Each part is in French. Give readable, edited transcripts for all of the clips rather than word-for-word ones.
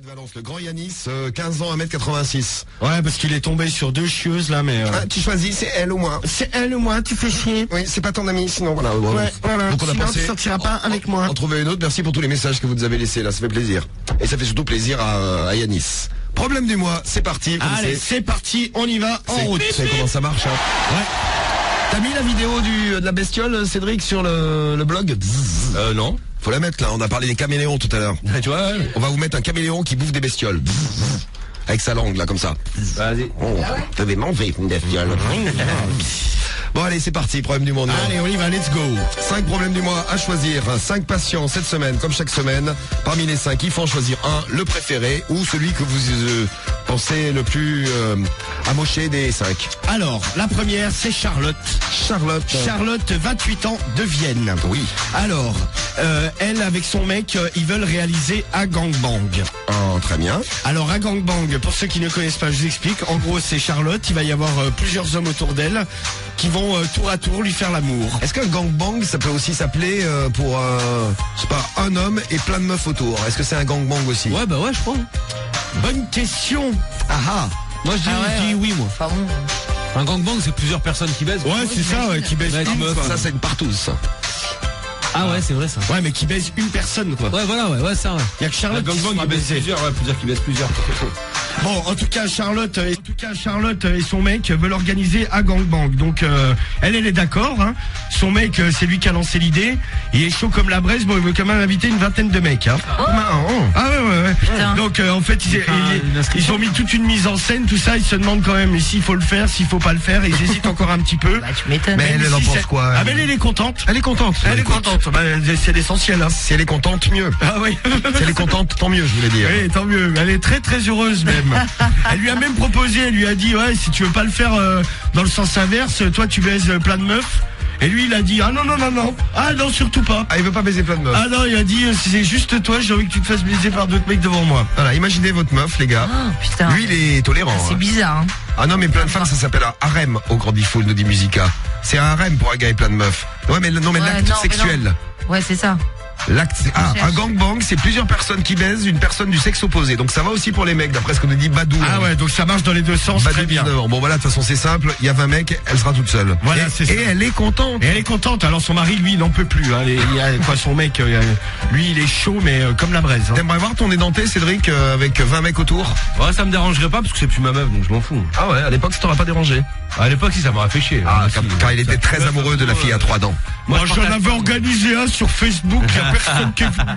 De Valence, le grand Yanis, 15 ans, 1m86. Ouais, parce qu'il est tombé sur 2 chieuses là, mais. Tu choisis, c'est elle ou moi. C'est elle ou moi, tu fais chier. Oui, c'est pas ton ami, sinon voilà. Ouais, voilà. Donc on a Sinon, pensé. tu sortiras pas avec moi. En trouver une autre. Merci pour tous les messages que vous nous avez laissés là, ça fait plaisir. Et ça fait surtout plaisir à Yanis. Problème du mois, c'est parti. Allez, c'est parti, on y va, en route. Tu sais comment ça marche, hein. Ouais. T'as mis la vidéo de la bestiole, Cédric, sur le blog? Non. Faut la mettre là, on a parlé des caméléons tout à l'heure. Tu vois, On va vous mettre un caméléon qui bouffe des bestioles. Avec sa langue là, comme ça. vas-y. Oh, t'avais mangé une bestiole. Bon allez, c'est parti, problème du mois. Allez, on y va, let's go. 5 problèmes du mois à choisir. 5 patients cette semaine, comme chaque semaine. Parmi les 5, il faut en choisir un, le préféré, ou celui que vous pensez le plus amoché des 5. Alors, la première, c'est Charlotte. Charlotte, 28 ans, de Vienne. Oui. Alors, elle, avec son mec, ils veulent réaliser un gangbang. Oh, très bien. Alors, un gangbang, pour ceux qui ne connaissent pas, je vous explique. En gros, c'est Charlotte, il va y avoir plusieurs hommes autour d'elle qui vont tour à tour lui faire l'amour. Est-ce qu'un gangbang, ça peut aussi s'appeler pour, je sais pas, un homme et plein de meufs autour? Est-ce que c'est un gangbang aussi? Ouais, bah ouais, je crois. Bonne question. Ah ah. Moi, je dis oui, moi. Pardon. Un gangbang, c'est plusieurs personnes qui baisent. Ouais, c'est ça, qui baise Ouais, une meuf, quoi. Ça, c'est une partouze, ça. Ah ouais, c'est vrai ça. Ouais, mais qui baise une personne, quoi. Ouais, voilà, ouais, ça, ouais. Il y a que Un Charlotte qui gangbang sera qui baise baisée. plusieurs, ouais, plusieurs qui baissent plusieurs. Bon, en tout cas, Charlotte et son mec veulent organiser un gangbang. Donc, elle est d'accord. Hein. Son mec, c'est lui qui a lancé l'idée. Il est chaud comme la braise. Bon, il veut quand même inviter une vingtaine de mecs. Hein. Ah ouais. Putain. Donc, en fait, ils ont mis toute une mise en scène, tout ça. Ils se demandent quand même s'il faut le faire, s'il faut pas le faire. Ils hésitent encore un petit peu. Bah, tu m'étonnes. Mais elle en si pense c'est- quoi? Ah, mais elle est contente. Elle est contente. Elle est contente. Bah, c'est l'essentiel. Hein. Si elle est contente, mieux. Ah oui. Si elle est contente, tant mieux, je voulais dire. Oui, tant mieux. Elle est très très heureuse même. Elle lui a même proposé, elle lui a dit ouais, si tu veux pas le faire dans le sens inverse, toi tu baises plein de meufs. Et lui il a dit ah non. Ah non, surtout pas. Ah, il veut pas baiser plein de meufs. Ah non, il a dit c'est juste toi, j'ai envie que tu te fasses baiser par d'autres mecs devant moi. Voilà, imaginez votre meuf, les gars. Oh, putain. Lui, il est tolérant. C'est hein. bizarre. Hein. Ah non, mais plein de femmes, ça s'appelle un harem au Grand Diffoul, nous dit Musica. C'est un harem pour un gars et plein de meufs. Ouais, mais non, mais Ouais, l'acte non, mais sexuel. Ouais, c'est ça. L'acte, un cherche. gangbang, c'est plusieurs personnes qui baisent une personne du sexe opposé. Donc ça va aussi pour les mecs, d'après ce qu'on nous dit Badou. Ah ouais, donc ça marche dans les deux sens, Badou, très bien. 19 ans. Bon voilà, de toute façon c'est simple, il y a 20 mecs, elle sera toute seule. Voilà, et, c'est ça. et elle est contente. Et elle est contente, alors son mari lui il n'en peut plus. Hein. Il y a quoi, son mec, lui il est chaud mais comme la braise. Hein. T'aimerais voir ton édenté, Cédric, avec 20 mecs autour? Ouais, ça me dérangerait pas parce que c'est plus ma meuf, donc je m'en fous. Ah ouais, à l'époque ça t'aurait pas dérangé. À l'époque, si, ça m'aurait fait chier. Ah, Si, car il était ça- très amoureux de la fille à 3 dents. Moi je j'en partage avais pas. organisé un sur Facebook, il y a personne qui est venu.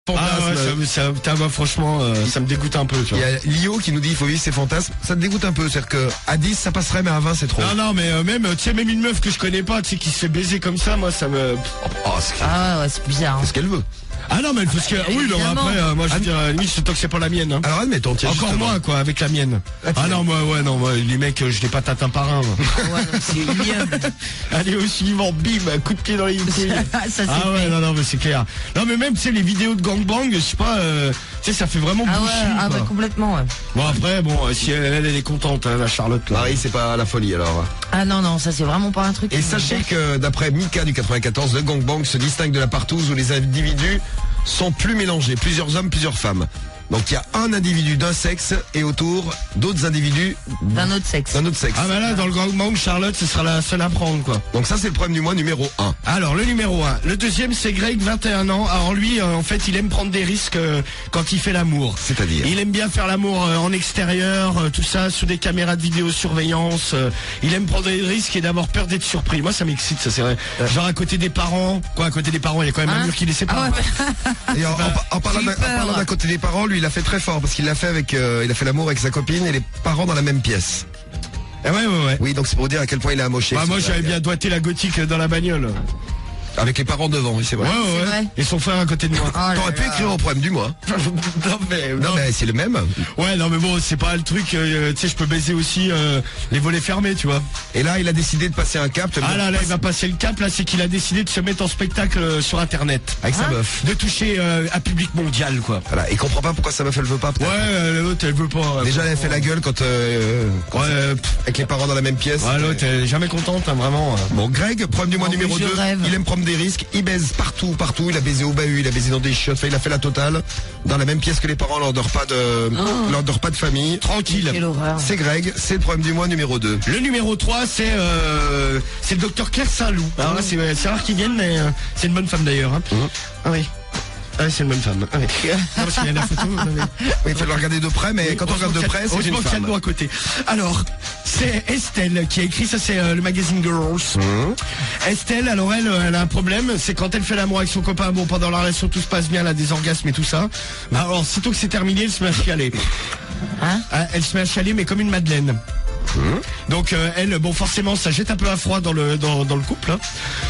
Putain, moi, franchement, ça me dégoûte un peu, tu Il y vois. a Lio qui nous dit il faut vivre ses fantasmes. Ça te dégoûte un peu, c'est-à-dire que à 10 ça passerait, mais à 20 c'est trop. Non, mais même, tu sais, même une meuf que je connais pas, tu sais, qui se fait baiser comme ça, moi, ça me... Oh, c'est Ah ouais, c'est bizarre. c'est ce qu'elle veut. Ah non, mais il faut ce qu'il y a. Oui, non, Évidemment. après, moi, je veux dire, limite, c'est tant que c'est pas la mienne, hein. Alors admettons, tiens, Encore justement. moins, quoi, avec la mienne. Ah non, moi, les mecs, je les patate un par un, moi. Ouais, donc c'est ignoble. Allez, au suivant, bim, coup de pied dans les couilles. Ça c'est Ah ouais, fait. non, mais c'est clair. Non, mais même, tu sais, les vidéos de gangbang, je sais pas, tu sais, ça fait vraiment Ah ouais, boucher, quoi. complètement, ouais. Bon, après, si elle est contente, hein, la Charlotte, là. Marie, c'est pas la folie alors. Ah non, ça c'est vraiment pas un truc. Et sachez que d'après Mika du 94, le gangbang se distingue de la partouze où les individus sont plus mélangés, plusieurs hommes, plusieurs femmes. Donc il y a un individu d'un sexe et autour d'autres individus D'un autre sexe. d'un autre sexe. Ah bah là, dans le gangbang, Charlotte, ce sera la seule à prendre, quoi. Donc ça c'est le problème du mois numéro 1. Alors, le numéro 1. Le deuxième, c'est Greg, 21 ans. Alors lui, en fait, il aime prendre des risques quand il fait l'amour. C'est-à-dire Il aime bien faire l'amour en extérieur, tout ça, sous des caméras de vidéosurveillance. Il aime prendre des risques et d'avoir peur d'être surpris. Moi, ça m'excite, ça c'est vrai. Genre à côté des parents. Quoi, à côté des parents, il y a quand même un Hein mur qui les sépare. Ah ouais, Et en parlant J'ai eu peur. d'à côté des parents, lui il a fait très fort parce qu'il l'a fait avec, il a fait l'amour avec sa copine et les parents dans la même pièce. Ah ouais. Oui, donc c'est pour vous dire à quel point il a amoché. Bah, moi, ce j'avais gars. bien doigté la gothique dans la bagnole. Avec les parents devant, oui c'est vrai. C'est vrai. Et son frère à côté de moi. Oh là T'aurais pu là. écrire au problème du mois. non, mais, Non mais c'est le même. Ouais, non, mais bon, c'est pas le truc, tu sais, je peux baiser aussi les volets fermés, tu vois. Et là il a décidé de passer un cap. Ah là, il va passer le cap, là, c'est qu'il a décidé de se mettre en spectacle sur Internet. Avec sa Hein meuf. De toucher un public mondial, quoi. Voilà, il comprend pas pourquoi sa meuf elle veut pas. peut-être. Ouais, l'autre, elle veut pas. Déjà elle a fait la gueule quand, Ouais, avec les parents dans la même pièce. ouais, l'autre, elle est jamais contente, hein, vraiment. Bon, Greg, problème du mois Oh, numéro mais je 2. rêve. Il aime prendre des risques. Il baise partout. Il a baisé au bahut, il a baisé dans des chiottes. Enfin, il a fait la totale. Dans la même pièce que les parents lors de repas de famille. Tranquille. Quelle horreur. C'est Greg, c'est le problème du mois numéro 2. Le numéro 3, c'est le docteur Claire Saint-Loup. Alors là, c'est rare qu'ils viennent, mais c'est une bonne femme d'ailleurs. Hein. Ah oui. Ah oui, c'est une bonne femme. Ah oui. Non, parce qu'il y a la photo. Oui, il faut le regarder de près, mais quand on regarde de près, c'est une qu'il y a femme. le nom à côté. Alors, c'est Estelle qui a écrit, ça c'est le magazine Girls. Estelle, alors elle a un problème, c'est quand elle fait l'amour avec son copain, bon, pendant la relation tout se passe bien, elle a des orgasmes et tout ça. Bah, alors, sitôt que c'est terminé, elle se met à chialer. Hein? Elle se met à chialer, mais comme une madeleine. Donc elle, bon forcément ça jette un peu à froid dans le couple. Hein.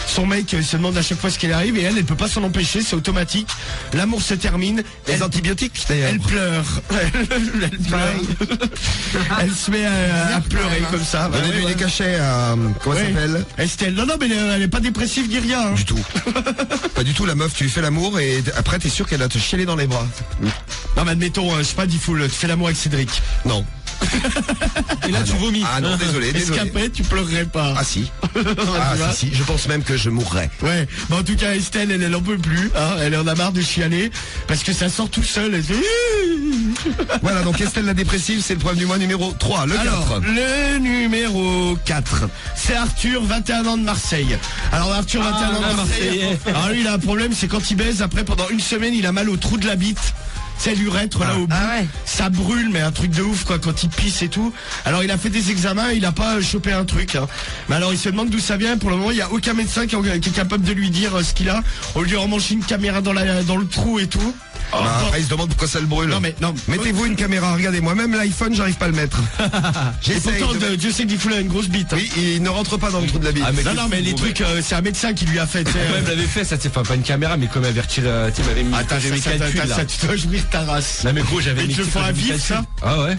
Son mec se demande à chaque fois ce qui arrive et elle peut pas s'en empêcher, c'est automatique. L'amour se termine. Les antibiotiques d'ailleurs. Elle pleure. Elle pleure. Elle se met à pleurer comme ça. Bah, Donnez-lui ouais, des cachets à... Comment elle s'appelle? Estelle. Non, mais elle est pas dépressive ni rien. Hein. Du tout. Pas du tout, la meuf, tu lui fais l'amour et après t'es sûr qu'elle va te chialer dans les bras. Non mais admettons, je sais pas, tu fais l'amour avec Cédric. Non. Et là, tu vomis. Ah non, désolé. Est-ce qu'après tu pleurerais pas? Ah si. Tu vois si. Je pense même que je mourrais. Ouais, bah en tout cas Estelle elle en peut plus, hein, elle en a marre de chialer parce que ça sort tout seul. Elle fait... Voilà, donc Estelle la dépressive, c'est le problème du mois numéro 3, le 4. Alors, le numéro 4, c'est Arthur, 21 ans de Marseille. Alors Arthur, 21 ans de Marseille. Alors lui il a un problème, c'est quand il baise, après pendant une semaine il a mal au trou de la bite. C'est l'urètre là au bout. Ah ouais. Ça brûle, mais un truc de ouf quoi quand il pisse et tout. Alors il a fait des examens, il a pas chopé un truc. Hein. Mais alors il se demande d'où ça vient. Pour le moment il y a aucun médecin qui est capable de lui dire ce qu'il a. On lui remanche une caméra dans le trou et tout. Après il se demande pourquoi ça le brûle. Non mais non. Mettez-vous une caméra, regardez, moi-même l'iPhone j'arrive pas à le mettre. Et J'essaye. pourtant Dieu sait que Diffoul a une grosse bite. Hein. Oui, il ne rentre pas dans le trou de la bite. Ah, mais Non mais les trucs, c'est un médecin qui lui a fait. Moi, elle me l'avait fait, ça, enfin, pas une caméra, mais comme elle avait retiré, tu sais, m'avait mis, j'avais mis calcul, là. tu dois jouir ta race. Non, mais gros, j'avais Mais mis tu le fais à vif, ça? Ah ouais?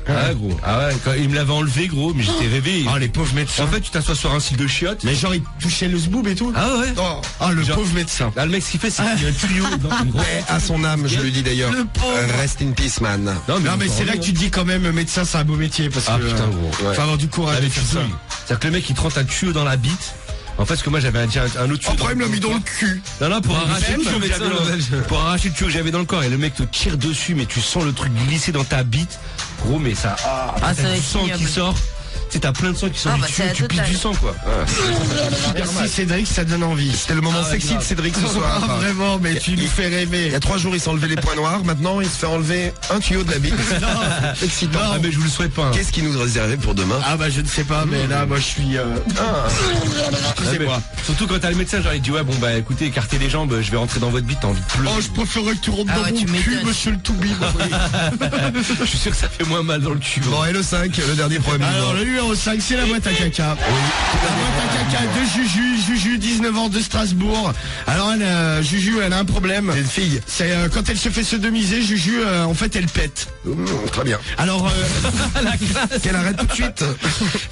Ah gros. Ah ouais, quand il me l'avait enlevé, gros, mais j'étais rêvé. Oh les pauvres médecins. En fait, tu t'assois sur un style de chiottes. Mais genre il touchait le zboob et tout. Ah ouais? Ah le Genre- pauvre médecin. Là, le mec, ce qu'il fait, c'est qu'il y a un tuyau dans une grosse... Paix à son âme, je le dis d'ailleurs. Le pauvre. Rest in peace, man. Non mais c'est là que tu te dis quand même médecin c'est un beau métier parce Ah que putain, gros. faut avoir du courage Ah, mais de tu faire ça. douilles. C'est-à-dire que le mec, il te rentre un tuyau dans la bite. En fait, parce que moi, j'avais un autre tuyau. Après il me l'a mis dans le cul. Non, pour arracher le Même, tuyau que médecin, j'avais pour arracher le tuyau que j'avais dans le corps. Et le mec te tire dessus, mais tu sens le truc glisser dans ta bite. Gros, mais ça. ça t'as va du être sang qui ignoble. sort. Tu sais, t'as plein de sang qui sort Ah, du bah, tuyau, c'est tu la pisses totale. du sang, quoi. Merci Cédric, ça donne envie. C'était le moment Ah, sexy de grave. Cédric ce soir. Ah, vraiment, mais tu nous fais Il rêver. y a 3 jours, il s'est enlevé les points noirs. Maintenant, il se fait enlever un tuyau de la bite. Excitant. Ah, mais je vous le souhaite pas. Hein. Qu'est-ce qui nous réservait pour demain? Ah bah je ne sais pas, mais là moi je suis. Ah, mais surtout quand t'as le médecin, genre il dit ouais bon bah écoutez écartez les jambes, je vais rentrer dans votre bite, t'as envie de pleurer. Oh je préférerais que tu rentres Ah dans ouais, mon tu cul, m'étonnes. monsieur le toubib. Je suis sûr que ça fait moins mal dans le cul. Bon, et le 5, le dernier problème du Alors mois. le numéro 5 c'est la boîte à caca. La boîte à caca de Juju, 19 ans de Strasbourg. Alors elle, Juju elle a un problème. C'est une fille. C'est quand elle se fait sodomiser, Juju en fait elle pète. Très bien. Alors Qu'elle arrête tout de suite.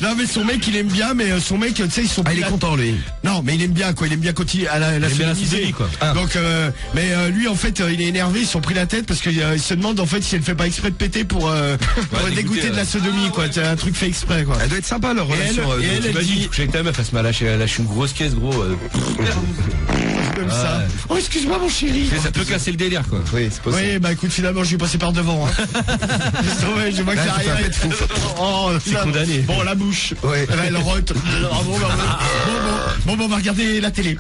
non mais son mec il aime bien, mais son mec tu sais ils sont. Ah, il est content, lui. Non mais il aime bien quoi, il aime bien quand il a la aime bien la sodomisée. sodomie, quoi. Ah. Donc lui en fait il est énervé, ils sont pris la tête parce qu'il se demande en fait si elle fait pas exprès de péter pour dégoûter dégoûter, de la sodomie quoi, c'est un truc fait exprès quoi. Elle doit être sympa, leur relation. et elle, Tu elle m'as dit, dit- coucher avec ta meuf, elle se m'a lâché, elle lâche une grosse caisse gros. Comme ça. Oh excuse-moi mon chéri. Ça peut casser le délire quoi. Oui, c'est possible. Oui bah écoute finalement je vais passer par devant. Hein. Ouais, je vois que Là, ça tu fais un arrive. pet fou. Oh, C'est ça- condamné. Bon la bouche. Ouais. Eh ben, elle rote. Bon, on va regarder la télé.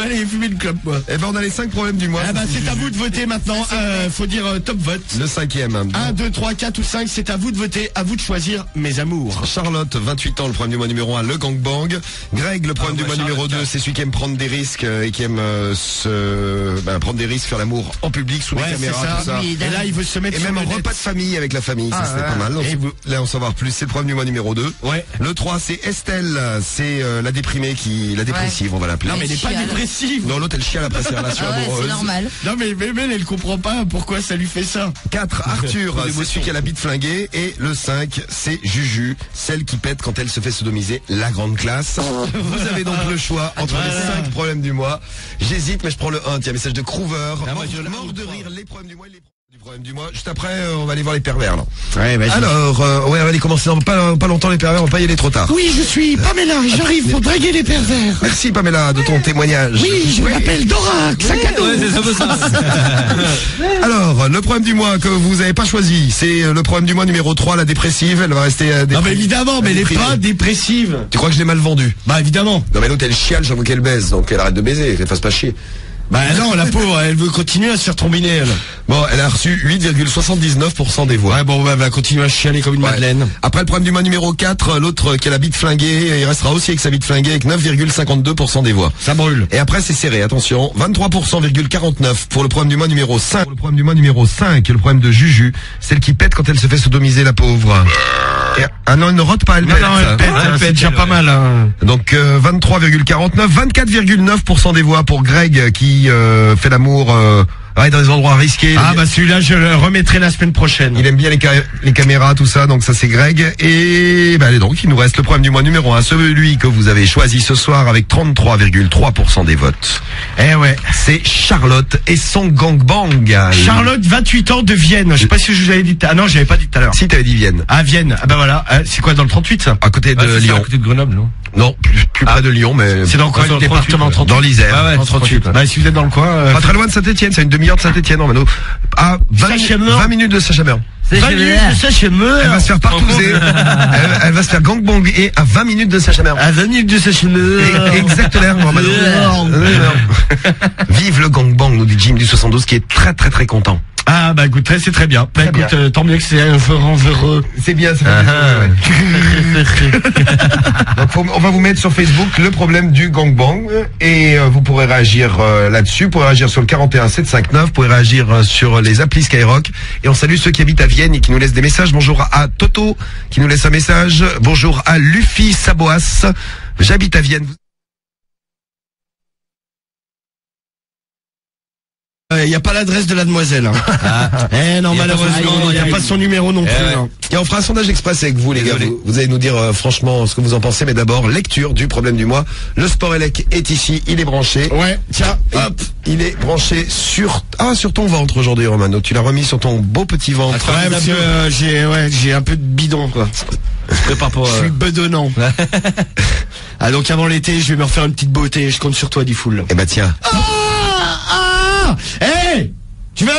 Allez fumer une clope moi. Eh ben, on a les 5 problèmes du mois. Ah bah c'est à vous de voter maintenant. Faut dire top vote. Le 5e. 1, 2, 3, 4 ou 5, c'est à vous de voter, à vous de choisir mes amours. Charlotte, 28 ans, le problème du mois numéro 1, le gangbang. Greg, le problème du mois numéro 2, Charlotte, c'est celui qui aime prendre des risques et qui aime prendre des risques, faire l'amour en public, sous les Ouais, c'est caméras, ça. tout ça. Oui, Et là, il veut se mettre Et sur même le un net. repas de famille avec la famille, ça Ah, c'était ouais. pas mal. Et Là, on s'en savoir plus, c'est le problème du mois numéro 2. Ouais. Le 3, c'est Estelle, c'est la déprimée la dépressive, on va l'appeler. Non, mais elle est pas Chiale. dépressive. Non, l'autre, elle chiale après ses relations Ah ouais, amoureuses. c'est normal. Non, mais elle comprend pas pourquoi ça lui fait ça. 4, Arthur, c'est celui qui a la bite flinguée. Et le 5, c'est Juju, celle qui pète quand elle se fait sodomiser, la grande classe. Vous avez donc le choix entre les 5 problèmes du mois. J'hésite, mais je prends le 1. Tiens, message de Croover. Ah, moi, je- Mort de rire, les problèmes du mois et les Du problème du mois. Juste après, on va aller voir les pervers, là. Ouais, vas-y. Alors, ouais, on va aller commencer dans pas longtemps les pervers, on va pas y aller trop tard. Oui, je suis Pamela, j'arrive pour draguer les pervers. Merci Pamela de ton témoignage. Oui, je m'appelle Dora, sac à dos. Ouais, c'est ça, peu ça. Alors, le problème du mois que vous n'avez pas choisi, c'est le problème du mois numéro 3, la dépressive. Elle va rester Non, mais déprimée. évidemment, mais elle est pas dépressive. Tu crois que je l'ai mal vendue? Bah, évidemment. Non mais l'autre elle chiale, j'avoue qu'elle baise, donc elle arrête de baiser, qu'elle fasse pas chier. Bah non, la pauvre, elle veut continuer à se faire trombiner, elle. Bon, elle a reçu 8,79% des voix. Ouais, bon, elle va continuer à chialer comme une Ouais. madeleine. Après le problème du mois numéro 4, l'autre qui a la bite flinguée, il restera aussi avec sa bite flinguée avec 9,52% des voix. Ça brûle. Et après c'est serré, attention, 23,49% pour le problème du mois numéro 5. Pour le problème du mois numéro 5, le problème de Juju, celle qui pète quand elle se fait sodomiser, la pauvre. Et, ah non, elle ne rote pas, elle Non, pète. non, elle pète, Ouais, elle c'est pète déjà bien, pas ouais. mal, hein. Donc 23,49, 24,9% des voix pour Greg qui fait l'amour dans des endroits risqués. Ah, bah celui-là, je le remettrai la semaine prochaine. Il aime bien les caméras, tout ça, donc ça c'est Greg. Et bah allez donc, il nous reste le problème du mois numéro 1, celui que vous avez choisi ce soir avec 33,3% des votes. Eh ouais. C'est Charlotte et son gangbang. Charlotte, 28 ans, de Vienne. Je sais pas si je vous avais dit. Ah non, j'avais pas dit tout à l'heure. Si t'avais dit Vienne. Ah, Vienne. Ah bah voilà. C'est quoi, dans le 38, ça? À côté de Ah, c'est ça, Lyon. à côté de Grenoble, non? Non, plus près de Lyon, mais C'est dans quoi, Dans le le 38, département ouais. 38? dans l'Isère. Ah ouais, Dans le 38. 38, ouais. Bah, si vous êtes dans le coin, Pas très loin de Saint-Etienne, c'est une demi-heure de Saint-Etienne, Romano. À 20 minutes de Saint-Chameur. 20 minutes de Saint-Chameur. Elle va se faire partouzer. Elle va se faire gangbang et à 20 minutes de Saint-Chameur. À 20 minutes de Saint-Chameur. Exactement, Romano. Vive le gangbang, nous dit Jim du 72 qui est très très très content. Ah, bah écoute, c'est très bien. Bah Très bien. écoute, tant mieux que c'est un heureux. C'est bien, ça fait plaisir, ouais. Donc, on va vous mettre sur Facebook le problème du gangbang et vous pourrez réagir là-dessus, vous pourrez réagir sur le 41 759, vous pourrez réagir sur les applis Skyrock et on salue ceux qui habitent à Vienne et qui nous laissent des messages. Bonjour à Toto qui nous laisse un message. Bonjour à Luffy Saboas. J'habite à Vienne. Il n'y a pas l'adresse de la demoiselle. Hein. Eh non, Y a pas son malheureusement, numéro, il n'y a il- pas son numéro non plus. ouais. hein. Et on fera un sondage express avec vous les gars. Désolé. Vous allez nous dire franchement ce que vous en pensez. Mais d'abord, lecture du problème du mois. Le Sport Elec est ici, il est branché. Ouais, tiens, Et hop. il est branché sur ton ventre aujourd'hui, Romano. Tu l'as remis sur ton beau petit ventre. Ouais, parce que j'ai un peu de bidon, quoi. Prépare pour... Je suis bedonnant. Ah, donc avant l'été, je vais me refaire une petite beauté. Je compte sur toi, Diffoul. Eh ben tiens. Hey, tu vas...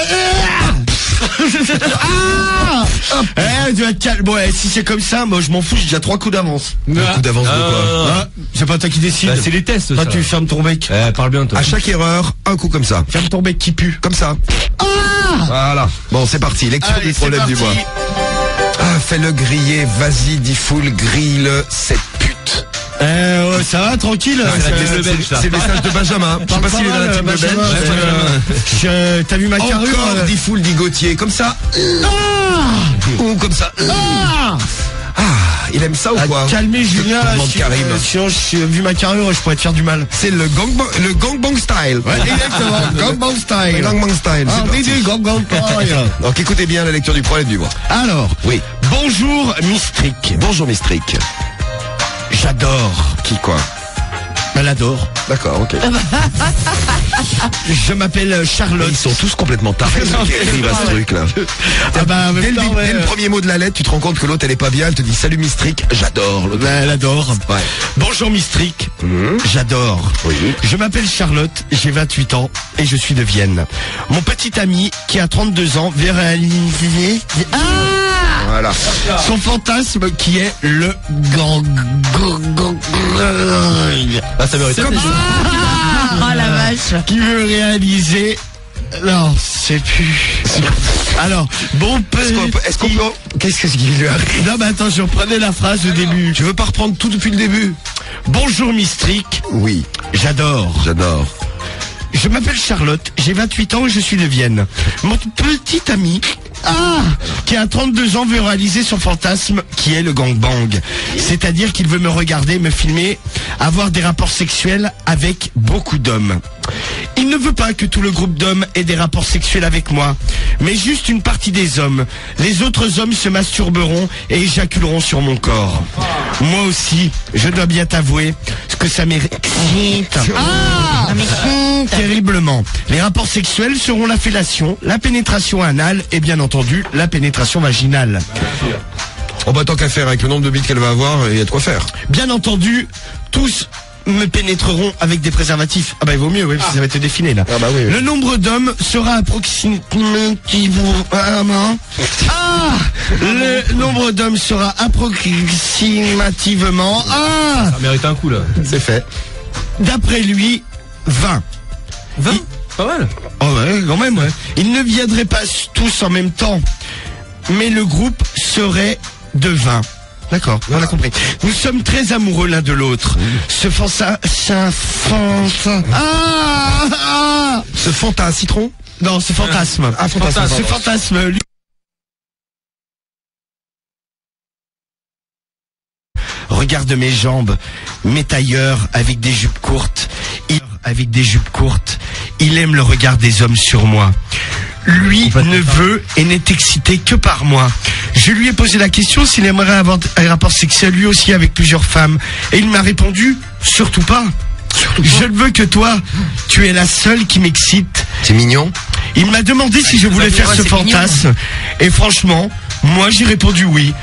tu vas te calmer. Bon, si c'est comme ça, moi je m'en fous, j'ai déjà 3 coups d'avance. Un coup d'avance de quoi? Ah, c'est pas toi qui décide. Bah, c'est les tests, Toi, ça. tu fermes ton bec. Parle bien, toi. À chaque erreur, un coup comme ça. Ferme ton bec qui pue. Comme ça. Voilà. Bon, c'est parti. Lecture Allez, du c'est problème du parti. mois. Ah, fais-le griller. Vas-y, Diffoul, grille-le, cette pute. Ouais, ça va, tranquille. c'est la team de Belge, ça. C'est le message de Benjamin. Je sais pas s'il est dans la team de Belge. T'as vu ma carrure? Encore Diffoul, dit Gauthier. Comme ça. Ou comme ça. Il aime ça ou quoi? Calmez Julien, là, Demande Karim. sinon vu ma carrure, je pourrais te faire du mal. C'est le gangbang style. Ouais, exactement. Gangbang style. Gangbang style. Ah, c'est parti. dis gangbang style. Donc écoutez bien la lecture du problème du mois. Alors, Oui. bonjour Mistrick. Bonjour Mistrick. J'adore. Qui quoi? Elle adore. D'accord, ok. Je m'appelle Charlotte. Ils sont tous complètement tarés ceux qui écrivent à ce truc là. Ah bah, en Dès même le, temps, ouais. dès le premier mot de la lettre, tu te rends compte que l'autre elle est pas bien, elle te dit salut Mistrick, j'adore l'autre. Bah, elle adore. Ouais. Bonjour Mistrick. Mhm. J'adore. Oui. Je m'appelle Charlotte, j'ai 28 ans et je suis de Vienne. Mon petit ami qui a 32 ans veut réaliser Voilà. son fantasme qui est le gang. Ah, ça mérite. Oh la vache. Qui veut réaliser... Non, c'est plus... Alors, bon Est-ce qu'on peut... Qu'est-ce qui lui arrive? Non mais attends, je reprenais la phrase au début. Tu veux pas reprendre tout depuis le début? Bonjour Mistrick, Oui, j'adore. j'adore. Je m'appelle Charlotte, j'ai 28 ans et je suis de Vienne. Mon petit ami, qui a 32 ans, veut réaliser son fantasme qui est le gangbang. C'est-à-dire qu'il veut me regarder, me filmer, avoir des rapports sexuels avec beaucoup d'hommes. Il ne veut pas que tout le groupe d'hommes ait des rapports sexuels avec moi, mais juste une partie des hommes. Les autres hommes se masturberont et éjaculeront sur mon corps. Moi aussi, je dois bien t'avouer que ça m'excite. Terriblement. Les rapports sexuels seront la fellation, la pénétration anale et bien entendu la pénétration vaginale. Oh bah tant qu'à faire, avec le nombre de bites qu'elle va avoir, il y a de quoi faire. Bien entendu, tous me pénétreront avec des préservatifs. Ah bah il vaut mieux, oui, parce que ça va être défilé là. Ah bah oui. Le nombre d'hommes sera approximativement... Le nombre d'hommes sera approximativement... Ça mérite un coup là. C'est fait. D'après lui, 20. 20 Pas mal. Oh ouais, quand même, ouais. Ils ne viendraient pas tous en même temps, mais le groupe serait de 20. D'accord, on a compris. Nous sommes très amoureux l'un de l'autre. Ce fanta à citron? Non, ce fantasme. Ah, fantasme. Ce fantasme, lui... Regarde mes jambes, mes tailleurs avec des jupes courtes. Il aime le regard des hommes sur moi. Lui ne veut et n'est excité que par moi. Je lui ai posé la question s'il aimerait avoir un rapport sexuel lui aussi avec plusieurs femmes. Et il m'a répondu, surtout pas. Je ne veux que toi. Tu es la seule qui m'excite. C'est mignon. Il m'a demandé si je voulais faire ce fantasme. Et franchement, moi j'ai répondu oui.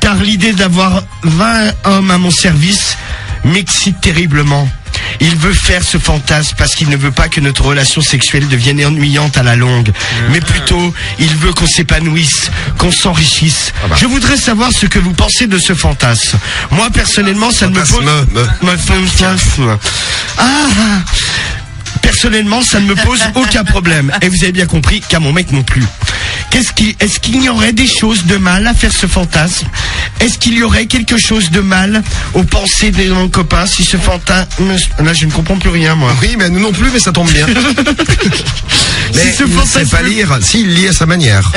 Car l'idée d'avoir 20 hommes à mon service m'excite terriblement. Il veut faire ce fantasme parce qu'il ne veut pas que notre relation sexuelle devienne ennuyante à la longue. Mais plutôt, il veut qu'on s'épanouisse, qu'on s'enrichisse. Je voudrais savoir ce que vous pensez de ce fantasme. Moi, personnellement, ça ne me pose... Personnellement, ça ne me pose aucun problème. Et vous avez bien compris qu'à mon mec non plus. Est-ce qu'il y aurait des choses de mal à faire ce fantasme? Est-ce qu'il y aurait quelque chose de mal aux pensées de mon copain si ce fantasme... Là, je ne comprends plus rien, moi. Oui, mais nous non plus, mais ça tombe bien. Mais si ce il ne sait pas lire, s'il lit à sa manière.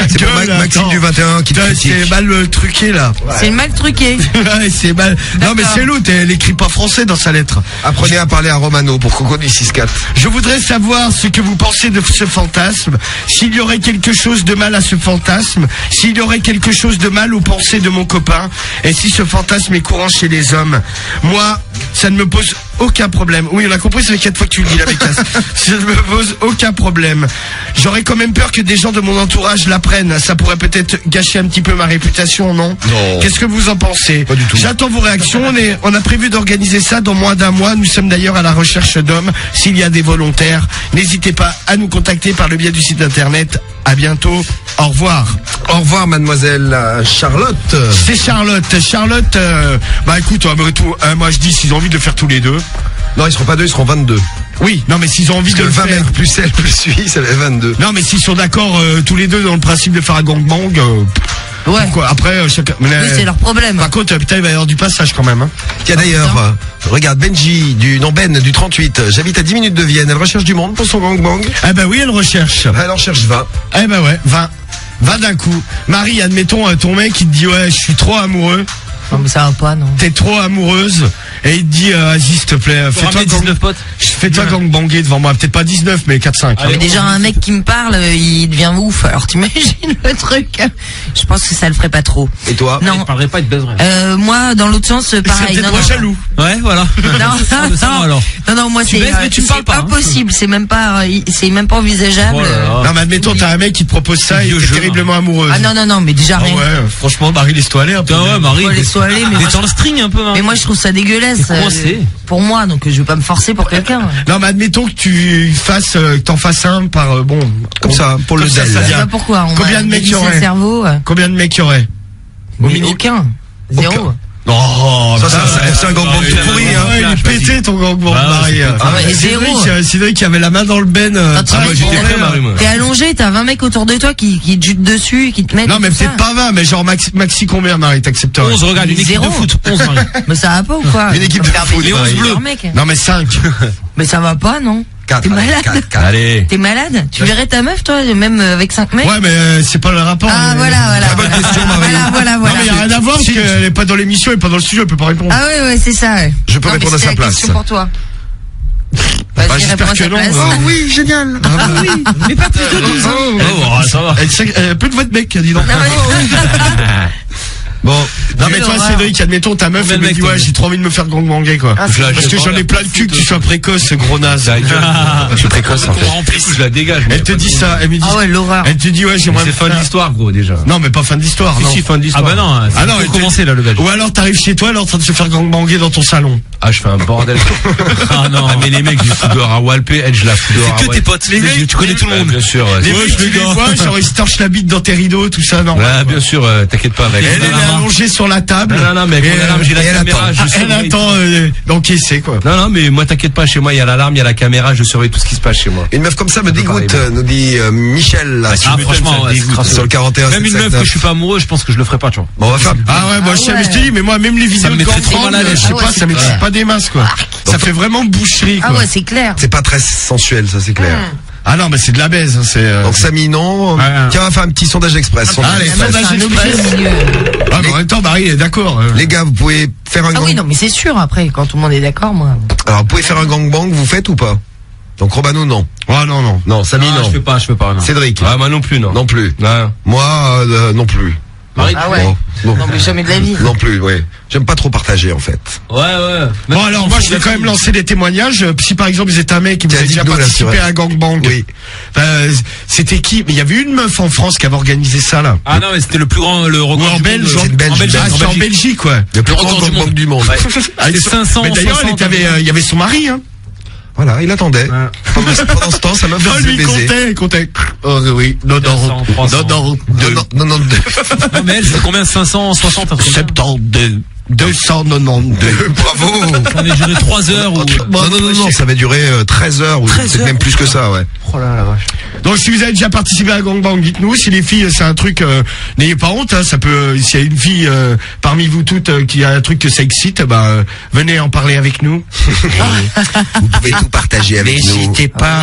C'est pour Maxime du 21 qui te critique. C'est mal truqué, là. Ouais. C'est mal truqué. Ouais, c'est mal. Non, mais c'est l'autre, elle écrit pas français dans sa lettre. Apprenez à parler à Romano pour Coco du 6-4. Je voudrais savoir ce que vous pensez de ce fantasme, s'il y aurait quelque chose de mal à ce fantasme, s'il y aurait quelque chose de mal aux pensées de mon copain, et si ce fantasme est courant chez les hommes. Moi, ça ne me pose aucun problème. Oui, on a compris, ça fait 4 fois que tu le dis, la bécasse. Ça ne me pose aucun problème. J'aurais quand même peur que des gens de mon entourage l'apprennent. Ça pourrait peut-être gâcher un petit peu ma réputation, non? Non. Qu'est-ce que vous en pensez? Pas du tout. J'attends vos réactions. On a prévu d'organiser ça dans moins d'un mois. Nous sommes d'ailleurs à la recherche d'hommes. S'il y a des volontaires, n'hésitez pas à nous contacter par le biais du site internet. À bientôt. Au revoir. Au revoir, mademoiselle Charlotte. C'est Charlotte. Charlotte, bah écoute, moi je dis s'ils ont envie de le faire tous les deux. Non, ils seront pas deux, ils seront 22. Oui, non mais s'ils ont envie de le 20 faire. mecs plus elle plus lui, ça fait 22. Non mais s'ils sont d'accord tous les deux dans le principe de faire un gangbang. Ouais. Quoi, après, chacun. Oui, c'est leur problème. Par contre, putain, il va y avoir du passage quand même. Hein. Tiens d'ailleurs, regarde Benji Ben du 38. J'habite à 10 minutes de Vienne. Elle recherche du monde pour son gangbang. Ah bah oui, elle recherche. Elle en cherche 20. Eh bah ouais, 20. 20 d'un coup. Marie, admettons ton mec qui te dit ouais, je suis trop amoureux. Non mais ça va pas, non. T'es trop amoureuse et il te dit vas-y s'il te plaît, fais-toi gangbanger devant moi, peut-être pas 19 mais 4-5. Mais déjà un mec qui me parle, il devient ouf. Alors t'imagines le truc? Je pense que ça le ferait pas trop. Et toi? Non. Il parlerait pas, il te baiserait. Moi dans l'autre sens pareil. C'est peut-être jaloux. Ouais, voilà. Non, moi tu c'est baises, mais tu parles pas, impossible, c'est même pas envisageable. Oh là là. Non mais admettons t'as un mec qui te propose ça et t'es terriblement amoureuse. Ah non, mais déjà rien. Ouais, franchement Marie laisse-toi aller un peu. Ouais, Marie. Mais Détends le string un peu. Mais moi je trouve ça dégueulasse. Pour moi, donc je vais pas me forcer pour quelqu'un. Non mais admettons que tu fasses, que t'en fasses un par comme ça pour le ça, DEL. Je sais pas pourquoi. Combien de mecs y aurait? Combien de mecs y aurait? Mais aucun. Zéro. Oh, ça c'est un gangbang tout pourri, hein. Il est pété ton gangbang, Marie. Zéro. Cédric qui avait la main dans le ben. Moi j'étais prêt, Marie. T'es allongé, t'as 20 mecs autour de toi qui te jutent dessus, qui te mettent. Non mais peut-être pas 20, mais genre maxi combien, Marie, t'accepterais? 11, regarde, une équipe de foot. 11, Marie. Mais ça va pas ou quoi? Une équipe de foot. 11 bleus. Non mais 5. Mais ça va pas, non? 4. T'es malade? Allez. T'es malade? Tu verrais ta meuf, toi, même avec 5 mecs? Ouais, mais c'est pas le rapport. Ah, voilà. bonne question, Marie. Voilà. Non mais y a rien à voir parce qu'elle est pas dans l'émission, elle est pas dans le studio, elle peut pas répondre. Ah ouais, c'est ça, ouais. Je peux répondre à sa place. C'est pour toi. Vas-y, réponds j'espère à que sa non. place. Oh oui, génial. Oui, mais pas plus de 12 ans. Oh, ça va. Elle a plus de voix de mec, dis donc. Bon. Non mais toi Cédric, admettons ta meuf elle me dit ouais j'ai trop envie de me faire gangbanger quoi. Parce que j'en ai plein le cul que tu sois précoce gros naze. Je suis précoce en fait. Je la dégage. Elle te dit ça, elle me dit. Ah ouais, l'horreur. Elle te dit ouais j'aimerais. C'est fin de l'histoire gros déjà. Non mais pas fin de l'histoire. Si fin de l'histoire. Ah bah non. Ah non, commencer là le belge. Ou alors t'arrives chez toi, elle est en train de se faire gangbanger dans ton salon. Ah je fais un bordel. Ah non. Ah mais les mecs je les fous dehors à Walpé, elle je la fous dehors. C'est que tes potes. Les mecs, tu connais tout le monde. Bien sûr. Les mecs tu les vois, genre ils se torchent la bite dans tes rideaux, tout ça, non. Ouais bien sûr, t'inquiète pas mec. Elle est allongée sur la table. Non mais j'ai la caméra, elle attend d'encaisser quoi. Non mais moi t'inquiète pas, chez moi il y a l'alarme, il y a la caméra, je surveille tout ce qui se passe chez moi. Une meuf comme ça me dégoûte, nous dit Michel là. Ah franchement, Sur le 41. même une meuf que je suis pas amoureux, je pense que je le ferai pas, tu vois. Bon, on va faire. Ah ouais, moi je te dis, mais moi même les vidéos de Gontran, je sais pas, ça m'excite pas des masses quoi. Ça fait vraiment boucherie quoi. Ah ouais, c'est clair. C'est pas très sensuel, ça c'est clair. Ah non, mais c'est de la baise, c'est. Donc Samy non. Tiens, on va faire un petit sondage express. Allez, sondage express. Ah mais en même temps, Marie est d'accord. Les gars, vous pouvez faire un Ah oui, non, mais c'est sûr après, quand tout le monde est d'accord, moi. Alors, vous pouvez faire un gangbang, vous faites ou pas? Donc Robano non. Ah non. Non, Samy non. Je fais pas, non. Cédric. Ah moi non plus non. Non plus. Ouais. Moi non plus. Marie, Ah ouais. Bon. Non, mais jamais de la vie. Non plus, oui. J'aime pas trop partager en fait. Ouais. Bon alors moi je vais quand même lancer des témoignages. Si par exemple vous êtes un mec qui vous a déjà dites-nous, là, participé sur- à un gangbang. Oui. C'était qui? Mais il y avait une meuf en France qui avait organisé ça là. Ah non, mais c'était le plus grand, le record. Ou en du Belgique. monde. C'est une Belge. En Belgique. Ah, c'est en Belgique quoi. Le plus record grand du gangbang du monde. Ah, C'est 500. Mais d'ailleurs il y avait son mari hein. Voilà, il attendait. Pendant ce temps, sa meuf Oh, faisait lui baiser. il comptait. Oh oui, non, 300. Non, 92. Non, mais elle, c'est combien? 560, un truc comme ça. 72. 292. Bravo. On est duré 3 heures ou. Non, ça va durer 13 heures ou peut-être même plus que ça, ouais. Oh là la vache. Donc si vous avez déjà participé à un gangbang, dites-nous. Si les filles, c'est un truc, n'ayez pas honte. Hein, ça peut. S'il y a une fille parmi vous toutes qui a un truc que ça excite, venez en parler avec nous. Vous pouvez tout partager avec nous. N'hésitez pas.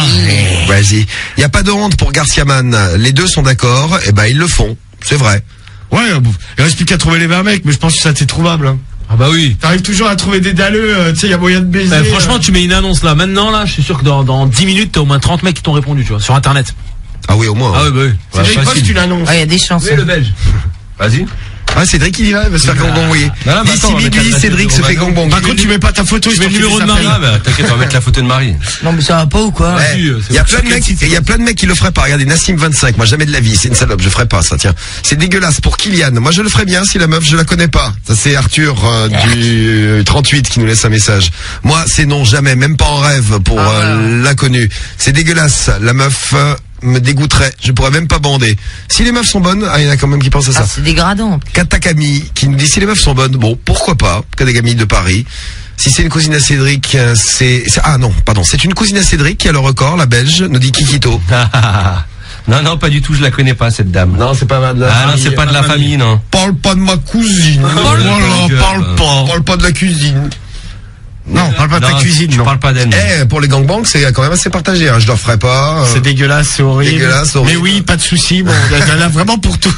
Vas-y. Il n'y a pas de honte pour Garciaman. Les deux sont d'accord. Et ils le font. C'est vrai. Ouais, il reste plus qu'à trouver les 20 mecs, mais je pense que ça c'est trouvable. Hein. Ah bah oui. T'arrives toujours à trouver des dalleux, tu sais, il y a moyen de baiser. Franchement, tu mets une annonce là. Maintenant, là, je suis sûr que dans 10 minutes, t'as au moins 30 mecs qui t'ont répondu, tu vois, sur internet. Ah oui, au moins. Ah ouais, bah oui. c'est vrai, poste une annonce. Ah, il y a des chances. Oui, le belge. Vas-y. Ah, Cédric, il y va, il va se faire gangbanguer. Non, mais D'ici attends, on va mettre minuit, la Cédric tête se de fait Romano. gangbang. Par contre, tu mets pas ta photo, Tu mets le numéro de Marie. Ah bah t'inquiète, on va mettre la photo de Marie. Non, mais ça va pas ou quoi? Ouais. Il y a plein de mecs qui le feraient pas. Regardez, Nassim 25. Moi, jamais de la vie. C'est une salope. Je ferais pas ça. Tiens. C'est dégueulasse pour Kylian. Moi, je le ferais bien si la meuf, je la connais pas. Ça, c'est Arthur, du 38 qui nous laisse un message. Moi, c'est non, jamais. Même pas en rêve pour l'inconnu. C'est dégueulasse. La meuf, me dégoûterait. Je pourrais même pas bander. Si les meufs sont bonnes, il y en a quand même qui pensent à ça. Ah, c'est dégradant. Katakami qui nous dit si les meufs sont bonnes, bon, pourquoi pas. Katakami de Paris. Si c'est une cousine à Cédric, ah non, pardon, c'est une cousine à Cédric qui a le record, la Belge, nous dit Kikito. Non, pas du tout, je la connais pas cette dame. Non, c'est pas mal de la Ah non, c'est pas de la famille, non. Parle pas de ma cousine. Parle pas de la cuisine. Non, parle pas de ta cuisine. Je Non. parle pas d'elle. non. Pour les gangbangs, c'est quand même assez partagé. Hein. Je leur ferai pas. C'est dégueulasse, c'est horrible. Dégueulasse, horrible. Mais oui, pas de souci. Bon, il y en a vraiment pour tout.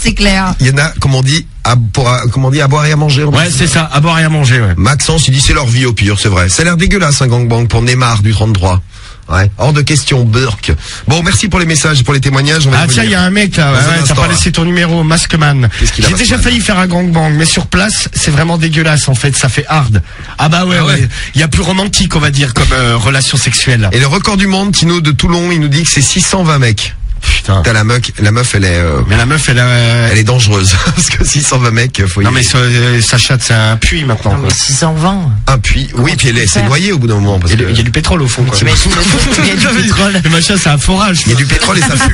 C'est clair. Il y en a, comme on dit, à boire et à manger. Ouais, c'est ça, à boire et à manger, ouais. Maxence, il dit c'est leur vie au pire, c'est vrai. Ça a l'air dégueulasse un gangbang pour Neymar du 33. Ouais, hors de question, Burke. Bon, merci pour les messages, pour les témoignages. On va y Ah tiens, il y revenir. a un mec là, Dans un ouais, t'as instant, pas là. laissé ton numéro, Maskman. Qu'est-ce qu'il a, J'ai déjà Maskman failli faire un gangbang, mais sur place, c'est vraiment dégueulasse en fait, ça fait hard. Ah bah ouais, ouais. Il y a plus romantique, on va dire, comme relation sexuelle. Et le record du monde, Tino de Toulon, il nous dit que c'est 620 mecs. Putain. T'as la meuf, elle est, Mais la meuf, elle a... elle est dangereuse. Parce que 620 mecs, faut y Non aller. mais sa chatte, c'est un puits maintenant. Non, mais Quoi. 620. Un puits. Oui, puis elle s'est noyée au bout d'un moment. Parce Il y a que il y a du pétrole au fond. Quoi. T'imagines il y a du pétrole. Le machin, c'est un forage. il y a du pétrole et ça fume.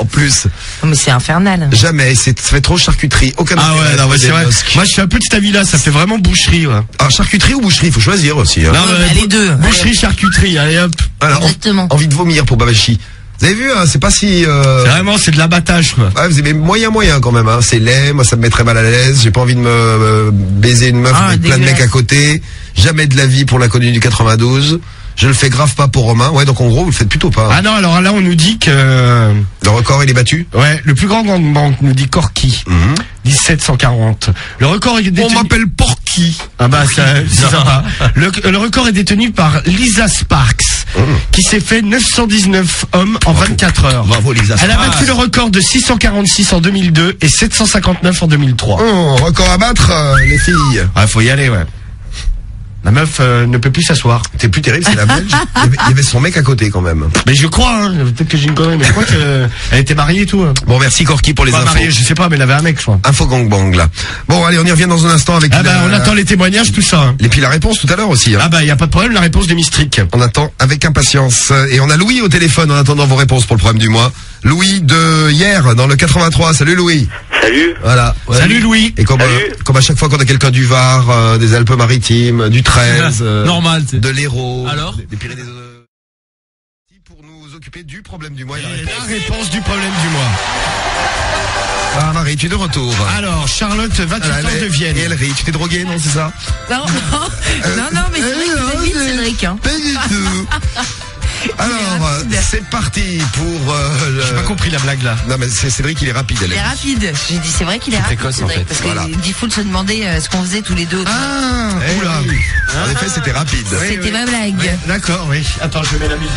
En plus. Non, mais c'est infernal. Jamais. Ça fait trop charcuterie. Aucun Ah intérêt ouais, non, pour mais c'est des vrai. mosques. Moi, je suis un peu de cet avis-là, ça fait vraiment boucherie. Ouais. Ah, charcuterie ou boucherie, faut choisir aussi. Hein. Non, bah, les deux. Boucherie, charcuterie, allez hop. Alors, Exactement. envie de vomir pour Babachi. Vous avez vu, hein, c'est pas si... Vraiment, c'est de l'abattage, quoi. Ouais, vous avez moyen quand même. Hein. C'est laid, moi ça me mettrait mal à l'aise. J'ai pas envie de me baiser une meuf Ah, avec plein de dégueulasse. mecs à côté. Jamais de la vie pour l'inconnu du 92. Je le fais grave pas pour Romain. Ouais, donc en gros, vous le faites plutôt pas. Ah non, alors là, on nous dit que... Le record, il est battu. Ouais, le plus grand gangbang nous dit Corky. 1740. Le record est détenu... On m'appelle Porky. Ah bah, c'est sympa. Le record est détenu par Lisa Sparks. qui s'est fait 919 hommes en 24 heures. Bravo Lisa. Elle a battu le record de 646 en 2002 et 759 en 2003. Record à battre, les filles. Ah, faut y aller, ouais. La meuf ne peut plus s'asseoir. T'es plus terrible, c'est la Belge. Il y avait son mec à côté quand même. Mais je crois, hein, peut-être que j'ai une connerie, mais je crois qu'elle était mariée et tout. Hein. Bon, merci Corky pour les Pas infos. mariée, je sais pas, mais elle avait un mec, je crois. Info gangbang là. Bon, allez, on y revient dans un instant avec. On attend les témoignages, tout ça. Hein. Et puis la réponse tout à l'heure aussi. Hein. Ah bah, y a pas de problème, la réponse des Mistric. On attend avec impatience. Et on a Louis au téléphone en attendant vos réponses pour le problème du mois. Louis de hier, dans le 83. Salut Louis. Salut. Voilà. Ouais. Salut Louis. Et comme à chaque fois qu'on a quelqu'un du Var, des Alpes-Maritimes, du 13, Normal, de l'Hérault, Alors des Pyrénées, pour nous occuper du problème du mois. Et la réponse du problème du mois. Ah Marie, tu es de retour. Alors, Charlotte, 28 ans de Vienne. Et elle rit. Tu t'es drogué, non, c'est ça? Non, mais c'est vrai que vous avez vite, Cédric. Hein. Pas du tout. Alors, c'est parti pour... J'ai pas compris la blague là. Non mais c'est Cédric, il est rapide. Il est rapide. J'ai dit, c'est vrai qu'il est rapide, précoce, Cédric, en fait. parce que Voilà. Diffoul se demandait ce qu'on faisait tous les deux. Ah, Eh oula. oui. En effet, c'était rapide. C'était ma blague. D'accord, oui. Attends, je mets la musique.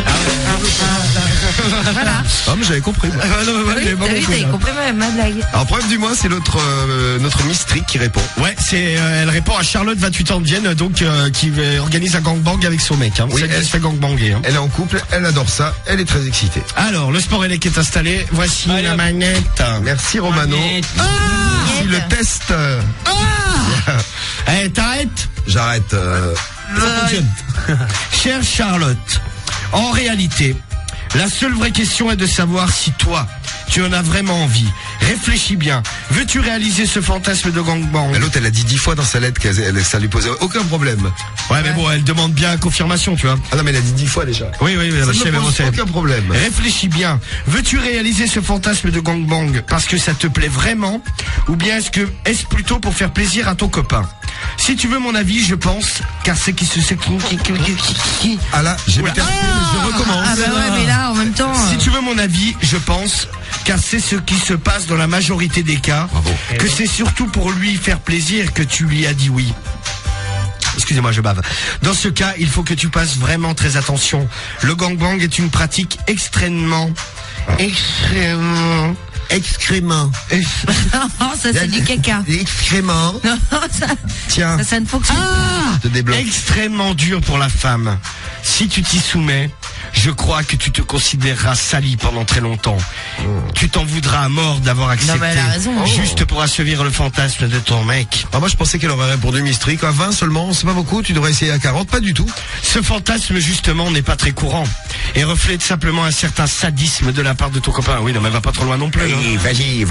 Voilà. Ah, mais j'avais compris. Moi. Oui, t'as vu, t'avais compris ma blague. Alors, problème du mois, c'est notre Mistric qui répond. Ouais, elle répond à Charlotte, 28 ans de Vienne, donc qui organise un gangbang avec son mec. Hein. Oui, Elle elle se fait gangbanger. Hein. Elle est en couple, elle adore ça, elle est très excitée. Alors, le sport élec est installé. Voici la manette. Merci Romano. Voici le test. Eh, t'arrêtes. J'arrête. Chère Charlotte, en réalité, la seule vraie question est de savoir si toi, tu en as vraiment envie. Réfléchis bien. Veux-tu réaliser ce fantasme de gangbang? L'autre, elle a dit 10 fois dans sa lettre que ça lui posait aucun problème. Ouais, mais bon, elle demande bien confirmation, tu vois. Ah non, mais elle a dit 10 fois déjà. Oui, Ça je ne sais, mais me bon, pose c'est... aucun problème. Réfléchis bien. Veux-tu réaliser ce fantasme de gangbang parce que ça te plaît vraiment? Ou bien est-ce plutôt pour faire plaisir à ton copain? Si tu veux mon avis, je pense, car c'est qui se... Ah là, j'ai Oula. terminé, mais je recommence. Ah bah ouais, mais là, en même temps... Si tu veux mon avis, je pense, car c'est ce qui se passe dans la majorité des cas, Bravo. que c'est surtout pour lui faire plaisir que tu lui as dit oui. Excusez-moi, je bave. Dans ce cas, il faut que tu fasses vraiment très attention. Le gangbang est une pratique extrêmement... Excrément. Non, ça c'est du caca. Excrément. Non, Tiens, ça ne fonctionne pas. te débloque. extrêmement dur pour la femme. Si tu t'y soumets, je crois que tu te considéreras sali pendant très longtemps. Tu t'en voudras à mort d'avoir accepté. mais elle a raison. Juste pour assouvir le fantasme de ton mec. Ah, moi je pensais qu'elle aurait répondu Mistric à 20 seulement, c'est pas beaucoup, tu devrais essayer à 40, pas du tout. Ce fantasme, justement, n'est pas très courant et reflète simplement un certain sadisme de la part de ton copain. Oui, non, mais va pas trop loin non plus. hein. Vas-y.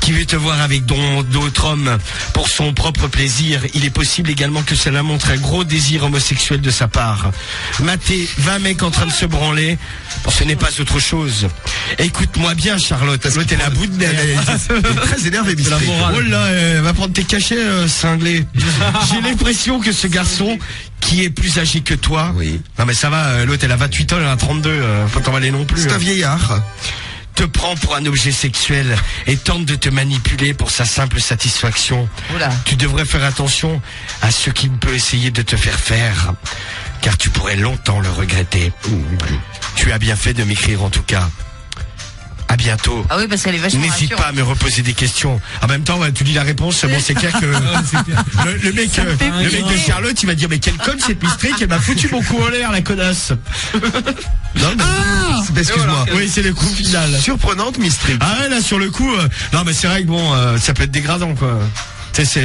Qui veut te voir avec d'autres hommes pour son propre plaisir. Il est possible également que cela montre un gros désir homosexuel de sa part. Mater 20 mecs en train de se branler, ce n'est pas autre chose. Écoute-moi bien, Charlotte. L'autre, elle est à bout de nerfs. Elle est très énervée, Mistric. Oh là, va prendre tes cachets, cinglé. J'ai l'impression que ce garçon, qui est plus âgé que toi... Oui. Non mais ça va, l'autre, elle a 28 ans, elle en a 32. Faut t'en aller non plus. C'est un hein. vieillard. Te prend pour un objet sexuel et tente de te manipuler pour sa simple satisfaction. Oula. Tu devrais faire attention à ce qu'il peut essayer de te faire faire, car tu pourrais longtemps le regretter. Tu as bien fait de m'écrire en tout cas. À bientôt. Ah oui, parce qu'elle est vachement N'hésite rassurante. pas à me reposer des questions. En même temps, ouais, tu lis la réponse, bon, c'est clair que le mec de Charlotte, il va dire mais quelle conne cette Mistric, elle m'a foutu mon cou en l'air, la connasse. Non, mais... Excuse-moi. Oui, c'est le coup final. Surprenante, Mistric. Ah ouais, là sur le coup, non mais c'est vrai que bon, ça peut être dégradant quoi. Tu sais,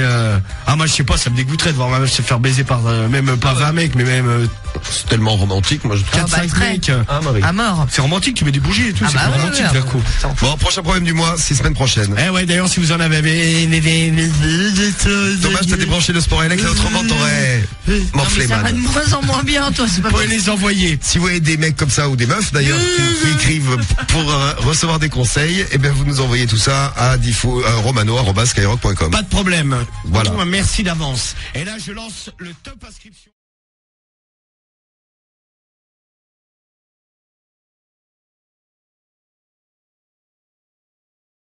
c'est moi je sais pas, ça me dégoûterait de voir ma meuf se faire baiser par même pas 20 mecs, mais même C'est tellement romantique, moi je trouve. 4-5 très. mecs. Ah, Marie. À mort. C'est romantique, tu mets des bougies et tout, Ah c'est bah plus ouais, romantique ouais, d'un ouais. coup. Bon, prochain problème du mois, c'est semaine prochaine. Eh ouais, d'ailleurs si vous en avez Dommage, t'as débranché le sport élect, là, autrement t'aurais morflé, Ça va man. de moins en moins bien, toi, c'est pas Vous pouvez possible. les envoyer. Si vous voyez des mecs comme ça ou des meufs d'ailleurs qui écrivent pour recevoir des conseils, eh bien vous nous envoyez tout ça à romano@skyrock.com. Pas de problème. Voilà. Merci d'avance. Et là je lance le top inscription.